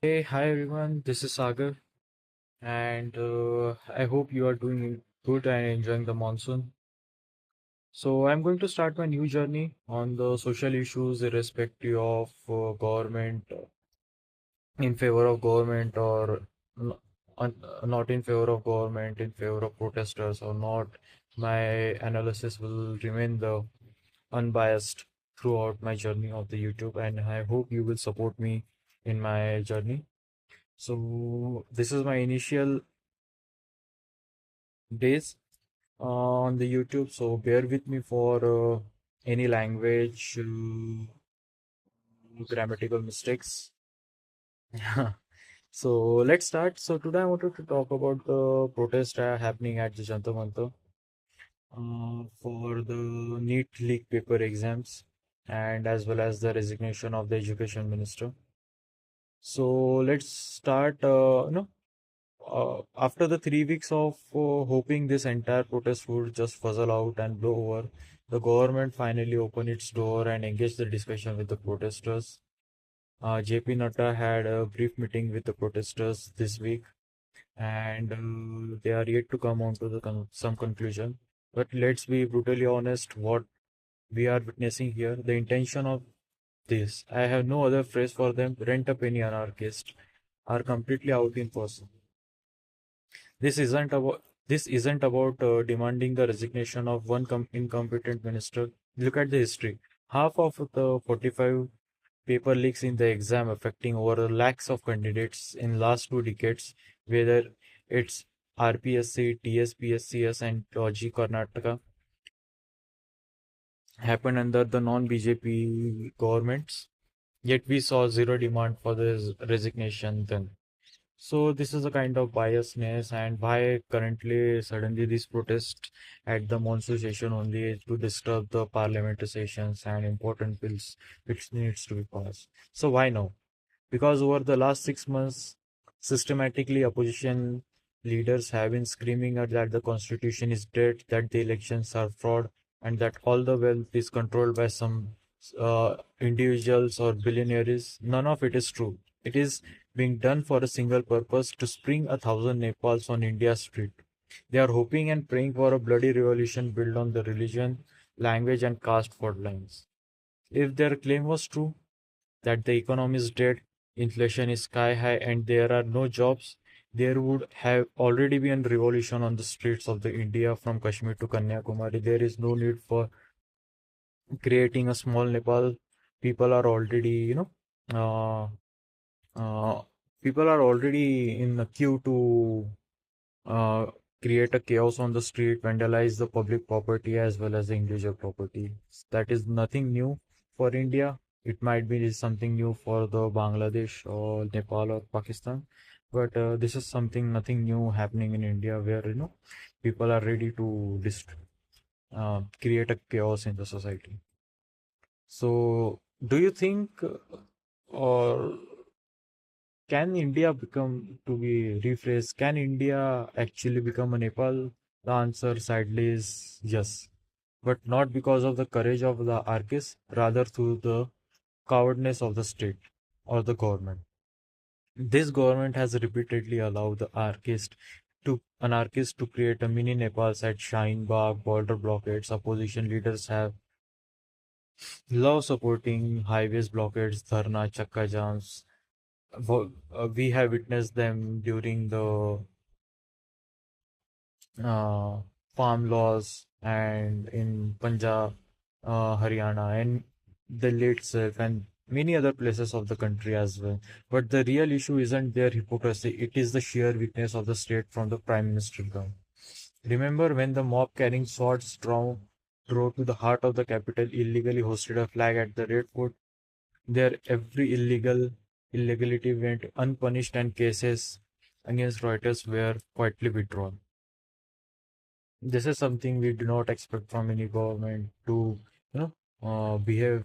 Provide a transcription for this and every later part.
Hey, hi everyone, this is Sagar, and I hope you are doing good and enjoying the monsoon. So, I'm going to start my new journey on the social issues, irrespective of government, in favor of government, or n- not in favor of government, in favor of protesters, or not. My analysis will remain the unbiased throughout my journey of the YouTube, and I hope you will support me in my journey. So, this is my initial days on the YouTube, so bear with me for any language grammatical mistakes. So let's start. So today I wanted to talk about the protest happening at the Jantar Mantar for the NEET leak paper exams and as well as the resignation of the education minister. So let's start. After the 3 weeks of hoping this entire protest would just fuzzle out and blow over, the government finally opened its door and engaged the discussion with the protesters. JP Natta had a brief meeting with the protesters this week, and they are yet to come on to some conclusion. But let's be brutally honest, what we are witnessing here, the intention of this, I have no other phrase for them, rent up any anarchist, are completely out in person. This isn't about demanding the resignation of one incompetent minister. Look at the history. Half of the 45 paper leaks in the exam affecting over lakhs of candidates in last 2 decades, whether it's RPSC, TSPSCS, and Logi Karnataka, happened under the non-BJP governments. Yet we saw zero demand for this resignation then. So this is a kind of biasness, and why currently suddenly this protest at the monsoon session only to disturb the parliamentary sessions and important bills which needs to be passed. So why now? Because over the last 6 months, systematically opposition leaders have been screaming at that the constitution is dead, that the elections are fraud, and that all the wealth is controlled by some individuals or billionaires. None of it is true. It is being done for a single purpose to spring 1,000 Nepals on India's street. They are hoping and praying for a bloody revolution built on the religion, language, and caste fault lines. If their claim was true, that the economy is dead, inflation is sky high, and there are no jobs, there would have already been a revolution on the streets of the India from Kashmir to Kanyakumari. There is no need for creating a small Nepal. People are already, uh, uh, people are already in the queue to uh, create a chaos on the street, vandalize the public property as well as the individual property. That is nothing new for India. It might be something new for the Bangladesh or Nepal or Pakistan, but this is something nothing new happening in India where people are ready to create a chaos in the society. So, do you think or can India become, to be rephrased, can India actually become a Nepal? The answer sadly is yes, but not because of the courage of the anarchists, rather through the cowardness of the state or the government. This government has repeatedly allowed the anarchists to create a mini Nepal at Shaheen Bagh, border blockades. Opposition leaders have love supporting highways blockades, dharna, chakka jams. We have witnessed them during the uh, farm laws and in Punjab, Haryana, and Delhi itself, and many other places of the country as well. But the real issue isn't their hypocrisy, it is the sheer weakness of the state from the prime minister down. Remember when the mob carrying swords drove to the heart of the capital, illegally hosted a flag at the Red Fort? There, every illegality went unpunished, and cases against Reuters were quietly withdrawn. This is something we do not expect from any government to, behave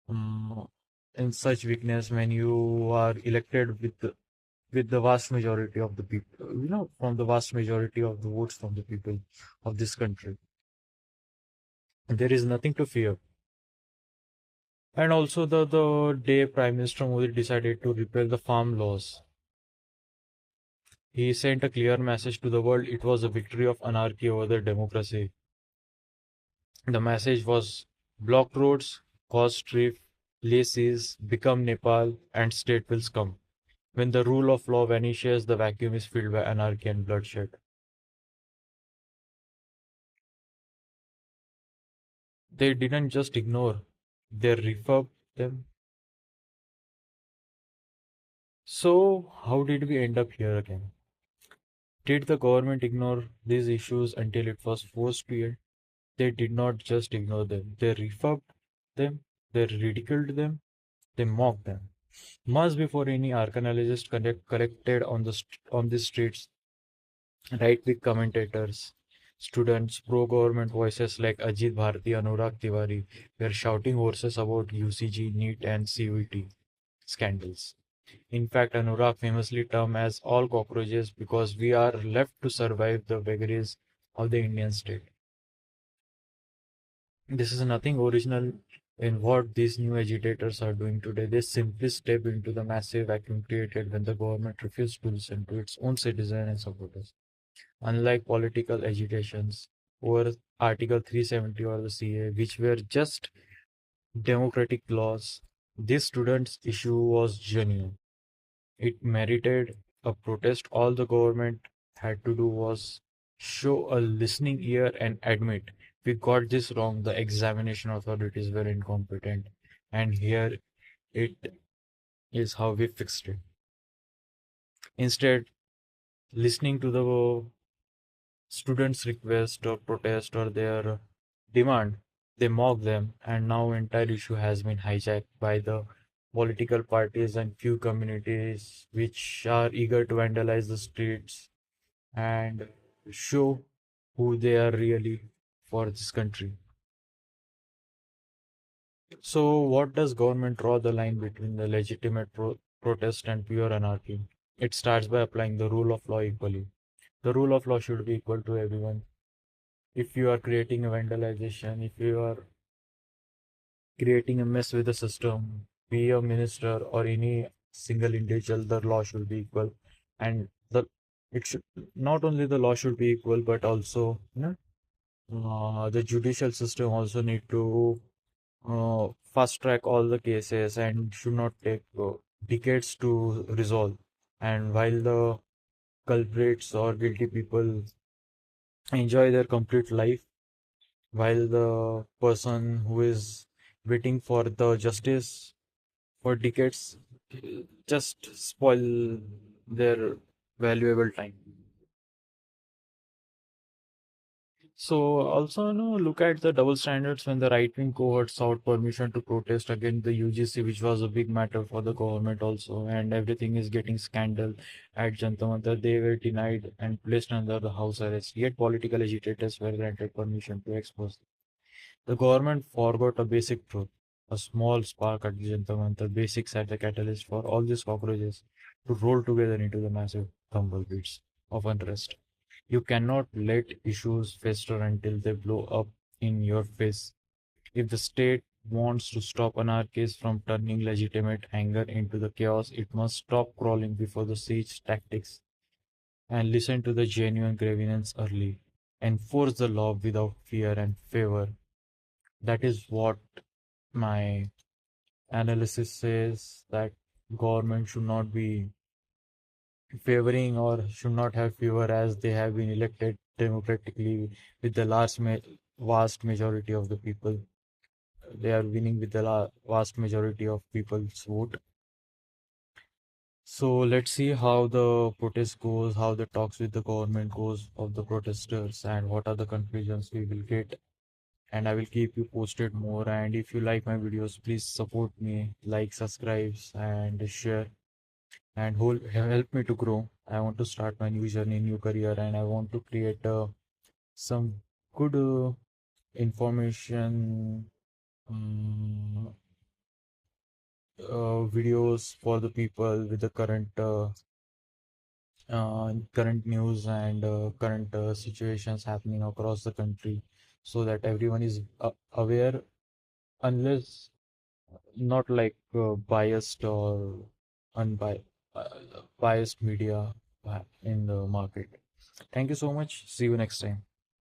um, in such weakness when you are elected with the vast majority of the people, from the vast majority of the votes from the people of this country. There is nothing to fear. And also the day Prime Minister Modi decided to repeal the farm laws, he sent a clear message to the world. It was a victory of anarchy over the democracy. The message was block roads, cause strife, laces, become Nepal, and state will come. When the rule of law vanishes, the vacuum is filled by anarchy and bloodshed. They didn't just ignore, they refurbed them. So, how did we end up here again? Did the government ignore these issues until it was forced to end? They did not just ignore them, they refurbed them, they ridiculed them, they mocked them. Months before any archaeologist collected on on the streets, right with commentators, students, pro-government voices like Ajit Bharti, Anurag Tiwari were shouting horses about UCG, NEET, and CUET scandals. In fact, Anurag famously termed as all cockroaches because we are left to survive the vagaries of the Indian state. This is nothing original in what these new agitators are doing today. They simply step into the massive vacuum created when the government refused to listen to its own citizens and supporters. Unlike political agitations over Article 370 or the CA, which were just democratic laws, this students' issue was genuine. It merited a protest. All the government had to do was show a listening ear and admit we got this wrong. The examination authorities were incompetent, and here it is how we fixed it. Instead, listening to the students' request or protest or their demand, they mock them, and now entire issue has been hijacked by the political parties and few communities which are eager to vandalize the streets and show who they are really for this country. So, what does government draw the line between the legitimate protest and pure anarchy? It starts by applying the rule of law equally. The rule of law should be equal to everyone. If you are creating a vandalization, if you are creating a mess with the system, be a minister or any single individual, the law should be equal. And the it should not only the law should be equal, but also the judicial system also need to fast track all the cases and should not take decades to resolve. And while the culprits or guilty people enjoy their complete life, while the person who is waiting for the justice for decades just spoil their valuable time. So also, look at the double standards when the right-wing cohort sought permission to protest against the UGC, which was a big matter for the government also, and everything is getting scandal at Janata Mantar. They were denied and placed under the house arrest. Yet political agitators were granted permission to expose. The government forgot a basic truth. A small spark at the Janata Mantar, basics at the catalyst for all these cockroaches to roll together into the massive tumbleweeds of unrest. You cannot let issues fester until they blow up in your face. If the state wants to stop anarchists from turning legitimate anger into the chaos, it must stop crawling before the siege tactics and listen to the genuine grievance early. Enforce the law without fear and favor. That is what my analysis says, that government should not be favoring or should not have favor as they have been elected democratically with the vast majority of the people. They are winning with the vast majority of people's vote. So let's see how the protest goes, how the talks with the government goes of the protesters, and what are the conclusions we will get. And I will keep you posted more. And if you like my videos, please support me, like, subscribe, and share, and help me to grow. I want to start my new journey, new career, and I want to create some good information um, videos for the people with the current news and current situations happening across the country, so that everyone is aware. Unless not like biased or unbiased biased media in the market. Thank you so much. See you next time.